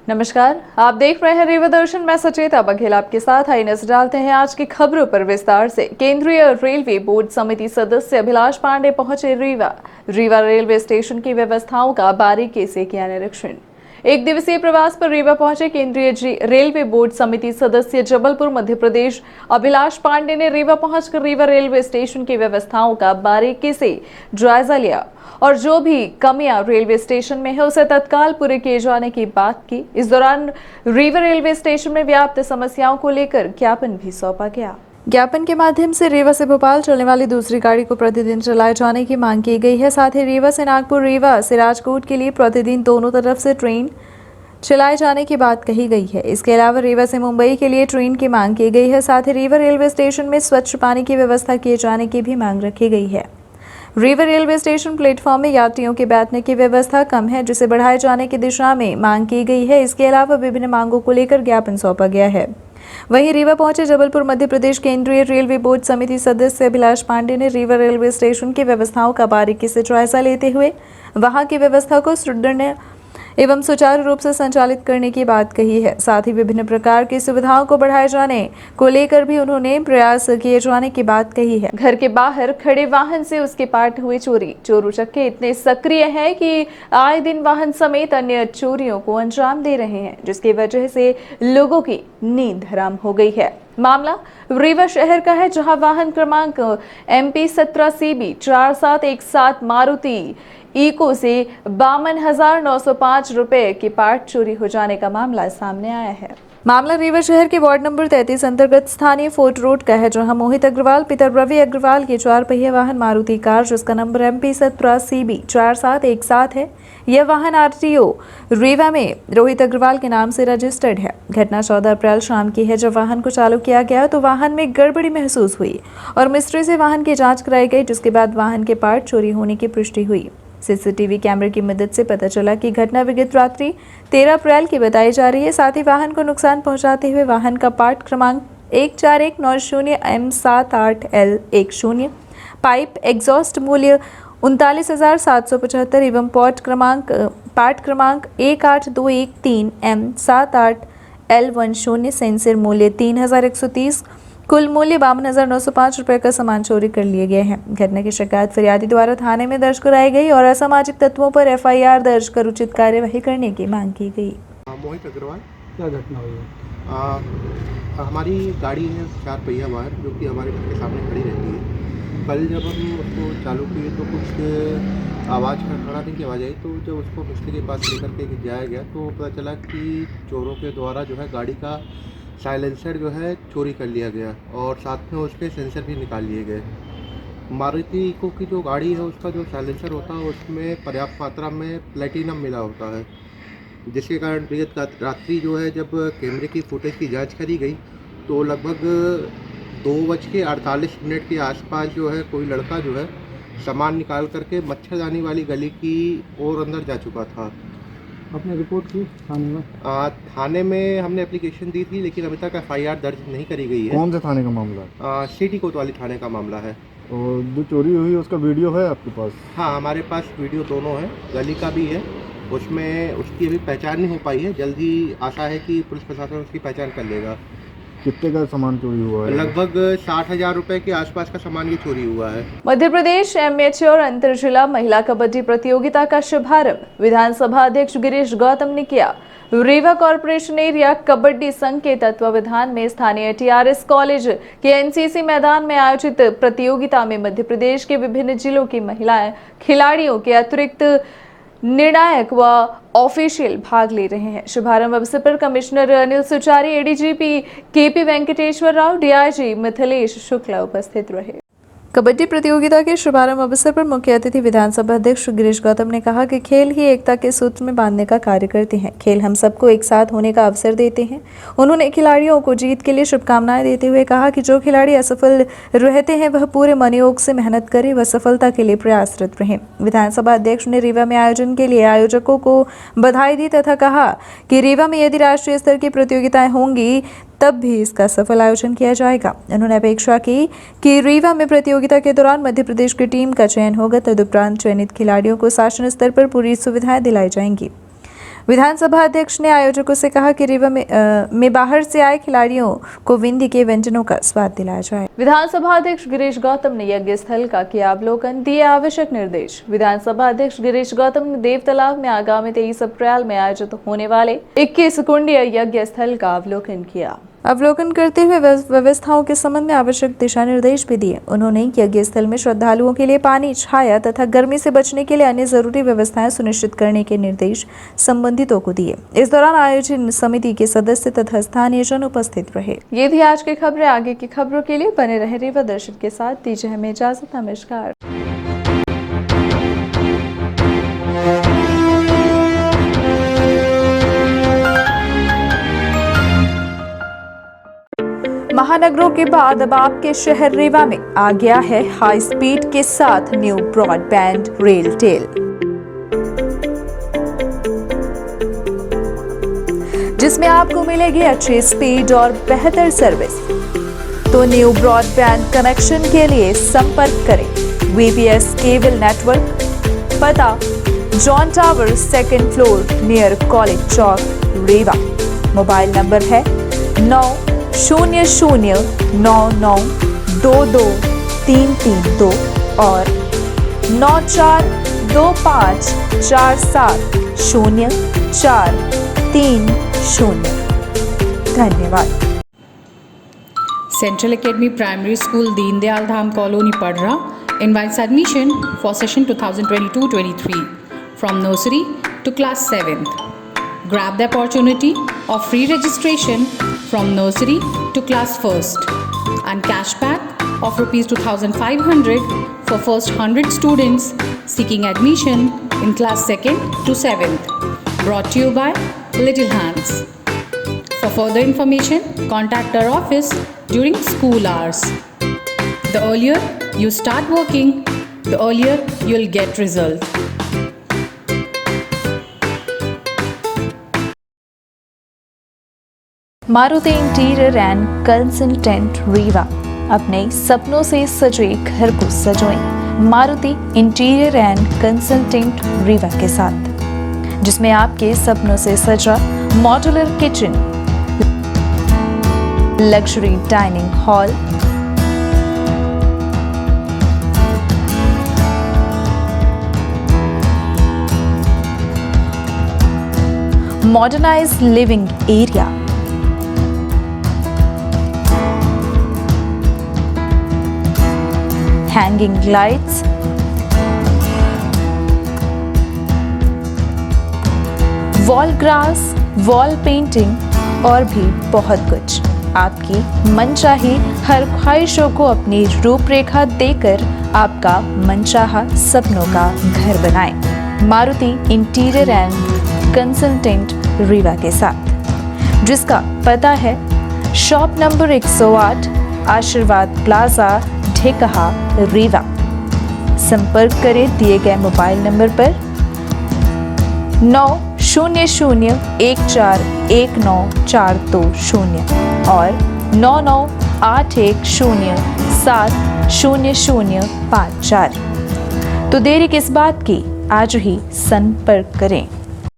नमस्कार, आप देख रहे हैं रीवा दर्शन। मैं सचेता बघेल आपके साथ। आई नजर डालते हैं आज की खबरों पर विस्तार से। केंद्रीय रेलवे बोर्ड समिति सदस्य अभिलाष पांडे पहुंचे रीवा रेलवे स्टेशन की व्यवस्थाओं का बारीकी से किया निरीक्षण। एक दिवसीय प्रवास पर रीवा पहुंचे केंद्रीय रेलवे बोर्ड समिति सदस्य जबलपुर मध्य प्रदेश अभिलाष पांडे ने रीवा पहुंचकर रीवा रेलवे स्टेशन की व्यवस्थाओं का बारीकी से जायजा लिया और जो भी कमियां रेलवे स्टेशन में है उसे तत्काल पूरे किए जाने की बात की। इस दौरान रीवा रेलवे स्टेशन में व्याप्त समस्याओं को लेकर ज्ञापन भी सौंपा गया। ज्ञापन के माध्यम से रीवा से भोपाल चलने वाली दूसरी गाड़ी को प्रतिदिन चलाए जाने की मांग की गई है। साथ ही रीवा से नागपुर, रीवा से राजकोट के लिए प्रतिदिन दोनों तरफ से ट्रेन चलाए जाने की बात कही गई है। इसके अलावा रीवा से मुंबई के लिए ट्रेन की मांग की गई है। साथ ही रीवा रेलवे स्टेशन में स्वच्छ पानी की व्यवस्था किए जाने की भी मांग रखी गई है। रीवा रेलवे स्टेशन प्लेटफॉर्म में यात्रियों के बैठने की व्यवस्था कम है, जिसे बढ़ाए जाने की दिशा में मांग की गई है। इसके अलावा विभिन्न मांगों को लेकर ज्ञापन सौंपा गया है। वहीं रीवा पहुंचे जबलपुर मध्य प्रदेश केंद्रीय रेलवे बोर्ड समिति सदस्य अभिलाष पांडे ने रीवा रेलवे स्टेशन की व्यवस्थाओं का बारीकी से जायजा लेते हुए वहां की व्यवस्था को सुदृढ़ एवं सुचारू रूप से संचालित करने की बात कही है। साथ ही विभिन्न प्रकार की सुविधाओं को बढ़ाए जाने को लेकर भी उन्होंने प्रयास किए जाने की बात कही है। घर के बाहर खड़े वाहन से उसके पार्ट हुए चोरी। चोर उचक्के इतने सक्रिय हैं कि आए दिन वाहन समेत अन्य चोरियों को अंजाम दे रहे हैं, जिसकी वजह से लोगों की नींद हराम हो गई है। मामला रीवा शहर का है, जहां वाहन क्रमांक MP 17 CB 4717 मारुति इको से 52,905 रुपए की पार्ट चोरी हो जाने का मामला सामने आया है। मामला रीवा शहर के वार्ड नंबर 33 अंतर्गत स्थानीय फोर्ट रोड का है, जहां मोहित अग्रवाल पिता रवि अग्रवाल की 4 पहिया वाहन मारुति कार, जिसका नंबर MP 17 CB 4717 है। यह वाहन RTO रीवा में रोहित अग्रवाल के नाम से रजिस्टर्ड है। घटना 14 अप्रैल शाम की है। जब वाहन को चालू किया गया तो वाहन में गड़बड़ी महसूस हुई और मिस्त्री से वाहन की जांच कराई गई, जिसके बाद वाहन के पार्ट चोरी होने की पुष्टि हुई। CCTV कैमरे की मदद से पता चला कि घटना विगत रात्रि 13 अप्रैल की बताई जा रही है। साथ ही वाहन को नुकसान पहुंचाते हुए वाहन का पार्ट क्रमांक 14190 M78L10 पाइप एग्जॉस्ट मूल्य 39,775 एवं पार्ट क्रमांक 18213 M78L10 सेंसर मूल्य 3,130 कुल मूल्य 52,905 रुपए का सामान चोरी कर लिए गए हैं। घटना की शिकायत फरियादी द्वारा थाने में दर्ज कराई गई और असामाजिक तत्वों पर FIR दर्ज कर उचित कार्यवाही करने की मांग की गई। मोहित अग्रवाल, क्या घटना हुई है? हमारी गाड़ी है 4 पहिया वाहन, जो कि हमारे घर के सामने खड़ी रहती है। कल जब हम उसको चालू किए तो कुछ आवाज़ खड़खड़ाने की आवाज़ आई, तो जब उसको मिस्त्री के पास लेकर के जाया गया तो पता चला कि चोरों के द्वारा जो है गाड़ी का साइलेंसर जो है चोरी कर लिया गया और साथ में उसके सेंसर भी निकाल लिए गए। मारुति इको की जो गाड़ी है उसका जो साइलेंसर होता है उसमें पर्याप्त मात्रा में प्लेटिनम मिला होता है, जिसके कारण विगत रात्रि जो है जब कैमरे की फुटेज की जांच करी गई तो लगभग 2:48 के आसपास जो है कोई लड़का जो है सामान निकाल करके मच्छरदानी वाली गली की ओर अंदर जा चुका था। आपने रिपोर्ट की थाने में? थाने में हमने एप्लीकेशन दी थी, लेकिन अभी तक FIR दर्ज नहीं करी गई है। कौन से थाने का मामला है? सिटी कोतवाली थाने का मामला है। और जो चोरी हुई उसका वीडियो है आपके पास? हाँ, हमारे पास वीडियो दोनों है, गली का भी है। उसमें उसकी अभी पहचान नहीं हो पाई है, जल्द ही आशा है कि पुलिस प्रशासन उसकी पहचान कर लेगा। कितने का सामान चोरी हुआ है? लगभग 60,000 रुपए के आसपास का सामान ये चोरी हुआ है। मध्य प्रदेश MHR अंतर जिला महिला कबड्डी प्रतियोगिता का शुभारंभ विधानसभा अध्यक्ष गिरीश गौतम ने किया। रीवा कॉर्पोरेशन एरिया कबड्डी संघ के तत्वावधान में स्थानीय TRS कॉलेज के NCC मैदान में आयोजित प्रतियोगिता में मध्य प्रदेश के विभिन्न जिलों की महिलाएं खिलाड़ियों के अतिरिक्त निर्णायक व ऑफिशियल भाग ले रहे हैं। शुभारंभ अवसर पर commissioner Anil Suchari, ADGP KP Venkateshwar Rao, DIG Mithilesh Shukla उपस्थित रहे। कबड्डी प्रतियोगिता के शुभारंभ अवसर पर मुख्य अतिथि विधानसभा अध्यक्ष गिरीश गौतम ने कहा कि खेल ही एकता के सूत्र में बांधने का कार्य करते हैं। खेल हम सबको एक साथ होने का अवसर देते हैं। उन्होंने खिलाड़ियों को जीत के लिए शुभकामनाएं देते हुए कहा कि जो खिलाड़ी असफल रहते हैं वह पूरे मनोयोग से मेहनत करें व सफलता के लिए प्रयासरत रहें। विधानसभा अध्यक्ष ने रीवा में आयोजन के लिए आयोजकों को बधाई दी तथा कहा कि रीवा में यदि राष्ट्रीय स्तर की प्रतियोगिताएं होंगी तब भी इसका सफल आयोजन किया जाएगा। उन्होंने अपेक्षा की कि रीवा में प्रतियोगिता के दौरान मध्य प्रदेश की टीम का चयन होगा, तदुपरांत चयनित खिलाड़ियों को शासन स्तर पर पूरी सुविधाएं दिलाई जाएंगी। विधानसभा अध्यक्ष ने आयोजकों से कहा कि रीवा में बाहर से आए खिलाड़ियों को विंध्य के व्यंजनों का स्वाद दिलाया जाए। विधानसभा अध्यक्ष गिरीश गौतम ने यज्ञ स्थल का किया अवलोकन, दिए आवश्यक निर्देश। विधानसभा अध्यक्ष गिरीश गौतम ने देव तालाब में आगामी 23 अप्रैल में आयोजित होने वाले 21 कुंडीय यज्ञ स्थल का अवलोकन किया। अवलोकन करते हुए व्यवस्थाओं के संबंध में आवश्यक दिशा निर्देश भी दिए। उन्होंने यज्ञ स्थल में श्रद्धालुओं के लिए पानी, छाया तथा गर्मी से बचने के लिए अन्य जरूरी व्यवस्थाएं सुनिश्चित करने के निर्देश संबंधितों को दिए। इस दौरान आयोजन समिति के सदस्य तथा स्थानीय जन उपस्थित रहे। ये थी आज की खबरें। आगे की खबरों के लिए बने रहे रीवा दर्शन के साथ। दीजिए हमें इजाजत। नमस्कार। महानगरों के बाद अब आपके शहर रीवा में आ गया है हाई स्पीड के साथ न्यू ब्रॉडबैंड रेल टेल, जिसमें आपको मिलेगी अच्छी स्पीड और बेहतर सर्विस। तो न्यू ब्रॉडबैंड कनेक्शन के लिए संपर्क करें VPS केबल नेटवर्क, पता John tower 2nd floor near college Chowk Rewa. Mobile number है 900992232 और 9425470430। धन्यवाद। Central Academy Primary School, Deen Dayal Dham Colony, Padra invites admission for session 2022-23 from nursery to class 7th. Grab the opportunity of free registration from nursery to class 1st and cashback of Rs 2,500 for first 100 students seeking admission in class 2nd to 7th. Brought to you by Little Hands. For further information, contact our office during school hours. The earlier you start working, the earlier you'll get result. Maruti interior and consultant Rewa. अपने सपनों से सजे घर को सजोएं Maruti interior and consultant Rewa के साथ, जिसमें आपके सपनों से सजा modular kitchen, luxury dining hall, modernised living area, hanging lights, wall grass, wall painting और भी बहुत कुछ। आपकी मनचाही हर ख्वाहिशों को अपनी रूपरेखा देकर आपका मनचाहा सपनों का घर बनाएं Maruti interior and consultant Rewa के साथ, जिसका पता है शॉप नंबर 108 आशीर्वाद प्लाजा ढेकहा रीवा। संपर्क करें दिए गए मोबाइल नंबर पर 900141942 और 9981070054। तो देरी किस बात की, आज ही संपर्क करें।